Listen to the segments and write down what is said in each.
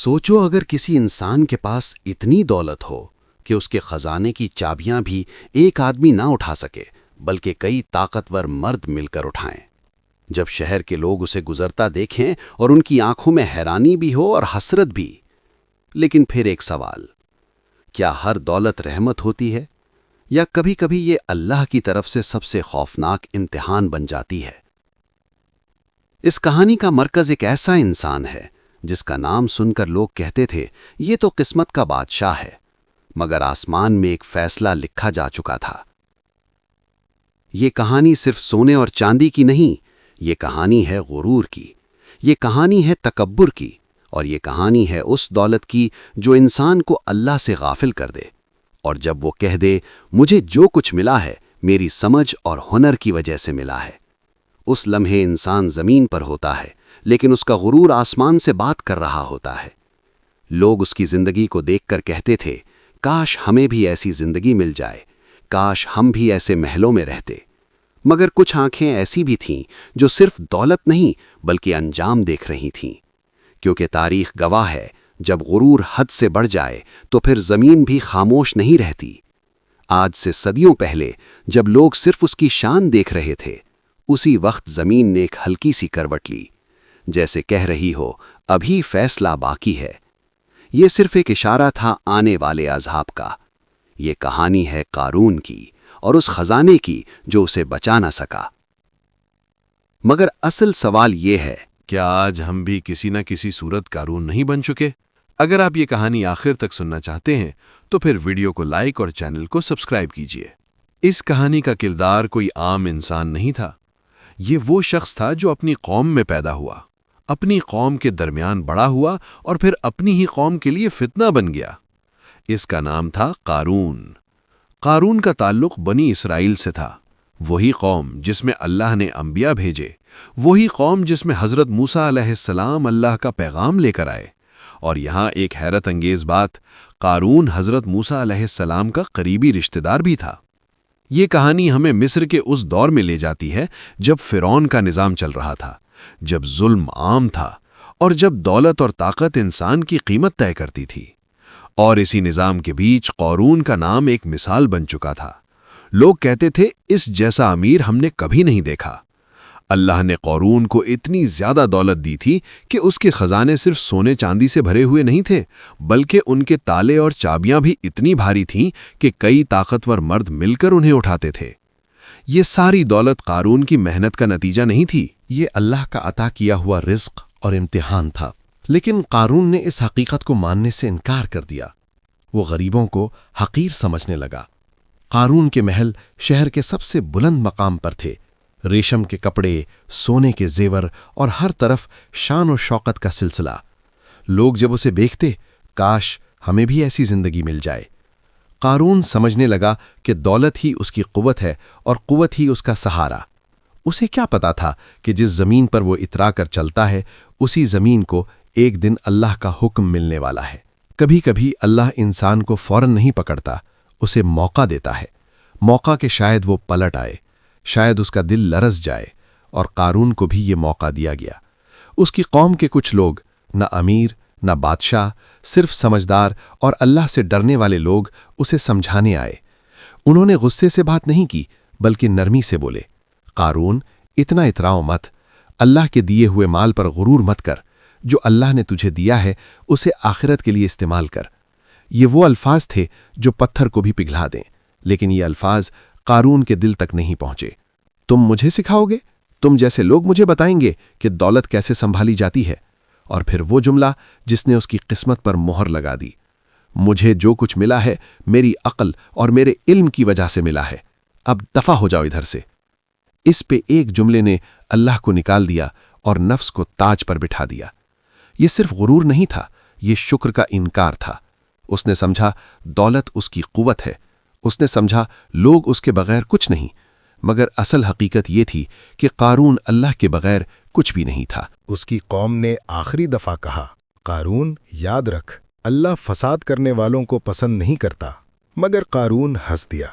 سوچو اگر کسی انسان کے پاس اتنی دولت ہو کہ اس کے خزانے کی چابیاں بھی ایک آدمی نہ اٹھا سکے بلکہ کئی طاقتور مرد مل کر اٹھائیں۔ جب شہر کے لوگ اسے گزرتا دیکھیں اور ان کی آنکھوں میں حیرانی بھی ہو اور حسرت بھی۔ لیکن پھر ایک سوال، کیا ہر دولت رحمت ہوتی ہے یا کبھی کبھی یہ اللہ کی طرف سے سب سے خوفناک امتحان بن جاتی ہے؟ اس کہانی کا مرکز ایک ایسا انسان ہے جس کا نام سن کر لوگ کہتے تھے یہ تو قسمت کا بادشاہ ہے، مگر آسمان میں ایک فیصلہ لکھا جا چکا تھا۔ یہ کہانی صرف سونے اور چاندی کی نہیں، یہ کہانی ہے غرور کی، یہ کہانی ہے تکبر کی، اور یہ کہانی ہے اس دولت کی جو انسان کو اللہ سے غافل کر دے، اور جب وہ کہہ دے مجھے جو کچھ ملا ہے میری سمجھ اور ہنر کی وجہ سے ملا ہے۔ اس لمحے انسان زمین پر ہوتا ہے لیکن اس کا غرور آسمان سے بات کر رہا ہوتا ہے۔ لوگ اس کی زندگی کو دیکھ کر کہتے تھے کاش ہمیں بھی ایسی زندگی مل جائے، کاش ہم بھی ایسے محلوں میں رہتے۔ مگر کچھ آنکھیں ایسی بھی تھیں جو صرف دولت نہیں بلکہ انجام دیکھ رہی تھیں، کیونکہ تاریخ گواہ ہے جب غرور حد سے بڑھ جائے تو پھر زمین بھی خاموش نہیں رہتی۔ آج سے صدیوں پہلے جب لوگ صرف اس کی شان دیکھ رہے تھے، اسی وقت زمین نے ایک ہلکی سی کروٹ لی، جیسے کہہ رہی ہو ابھی فیصلہ باقی ہے۔ یہ صرف ایک اشارہ تھا آنے والے عذاب کا۔ یہ کہانی ہے قارون کی اور اس خزانے کی جو اسے بچا نہ سکا۔ مگر اصل سوال یہ ہے، کیا آج ہم بھی کسی نہ کسی صورت قارون نہیں بن چکے؟ اگر آپ یہ کہانی آخر تک سننا چاہتے ہیں تو پھر ویڈیو کو لائک اور چینل کو سبسکرائب کیجیے۔ اس کہانی کا کردار کوئی عام انسان نہیں تھا، یہ وہ شخص تھا جو اپنی قوم میں پیدا ہوا، اپنی قوم کے درمیان بڑا ہوا اور پھر اپنی ہی قوم کے لیے فتنہ بن گیا۔ اس کا نام تھا قارون۔ قارون کا تعلق بنی اسرائیل سے تھا، وہی قوم جس میں اللہ نے انبیاء بھیجے، وہی قوم جس میں حضرت موسیٰ علیہ السلام اللہ کا پیغام لے کر آئے۔ اور یہاں ایک حیرت انگیز بات، قارون حضرت موسیٰ علیہ السلام کا قریبی رشتہ دار بھی تھا۔ یہ کہانی ہمیں مصر کے اس دور میں لے جاتی ہے جب فرعون کا نظام چل رہا تھا، جب ظلم عام تھا اور جب دولت اور طاقت انسان کی قیمت طے کرتی تھی۔ اور اسی نظام کے بیچ قارون کا نام ایک مثال بن چکا تھا۔ لوگ کہتے تھے اس جیسا امیر ہم نے کبھی نہیں دیکھا۔ اللہ نے قارون کو اتنی زیادہ دولت دی تھی کہ اس کے خزانے صرف سونے چاندی سے بھرے ہوئے نہیں تھے، بلکہ ان کے تالے اور چابیاں بھی اتنی بھاری تھیں کہ کئی طاقتور مرد مل کر انہیں اٹھاتے تھے۔ یہ ساری دولت قارون کی محنت کا نتیجہ نہیں تھی، یہ اللہ کا عطا کیا ہوا رزق اور امتحان تھا۔ لیکن قارون نے اس حقیقت کو ماننے سے انکار کر دیا۔ وہ غریبوں کو حقیر سمجھنے لگا۔ قارون کے محل شہر کے سب سے بلند مقام پر تھے، ریشم کے کپڑے، سونے کے زیور اور ہر طرف شان و شوکت کا سلسلہ۔ لوگ جب اسے دیکھتے، کاش ہمیں بھی ایسی زندگی مل جائے۔ قارون سمجھنے لگا کہ دولت ہی اس کی قوت ہے اور قوت ہی اس کا سہارا۔ اسے کیا پتا تھا کہ جس زمین پر وہ اترا کر چلتا ہے، اسی زمین کو ایک دن اللہ کا حکم ملنے والا ہے۔ کبھی کبھی اللہ انسان کو فوراً نہیں پکڑتا، اسے موقع دیتا ہے، موقع کہ شاید وہ پلٹ آئے، شاید اس کا دل لرز جائے، اور قارون کو بھی یہ موقع دیا گیا۔ اس کی قوم کے کچھ لوگ، نہ امیر نہ بادشاہ، صرف سمجھدار اور اللہ سے ڈرنے والے لوگ اسے سمجھانے آئے۔ انہوں نے غصے سے بات نہیں کی بلکہ نرمی سے بولے، قارون اتنا اتراؤ مت، اللہ کے دیے ہوئے مال پر غرور مت کر، جو اللہ نے تجھے دیا ہے اسے آخرت کے لیے استعمال کر۔ یہ وہ الفاظ تھے جو پتھر کو بھی پگھلا دیں، لیکن یہ الفاظ قارون کے دل تک نہیں پہنچے۔ تم مجھے سکھاؤ گے؟ تم جیسے لوگ مجھے بتائیں گے کہ دولت کیسے سنبھالی جاتی ہے؟ اور پھر وہ جملہ جس نے اس کی قسمت پر مہر لگا دی، مجھے جو کچھ ملا ہے میری عقل اور میرے علم کی وجہ سے ملا ہے، اب دفع ہو جاؤ ادھر سے۔ اس پہ ایک جملے نے اللہ کو نکال دیا اور نفس کو تاج پر بٹھا دیا۔ یہ صرف غرور نہیں تھا، یہ شکر کا انکار تھا۔ اس نے سمجھا دولت اس کی قوت ہے، اس نے سمجھا لوگ اس کے بغیر کچھ نہیں، مگر اصل حقیقت یہ تھی کہ قارون اللہ کے بغیر کچھ بھی نہیں تھا۔ اس کی قوم نے آخری دفعہ کہا، قارون یاد رکھ، اللہ فساد کرنے والوں کو پسند نہیں کرتا۔ مگر قارون ہنس دیا۔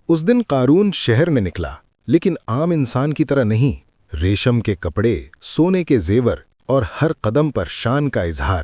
اس دن قارون شہر میں نکلا، لیکن عام انسان کی طرح نہیں۔ ریشم کے کپڑے، سونے کے زیور اور ہر قدم پر شان کا اظہار۔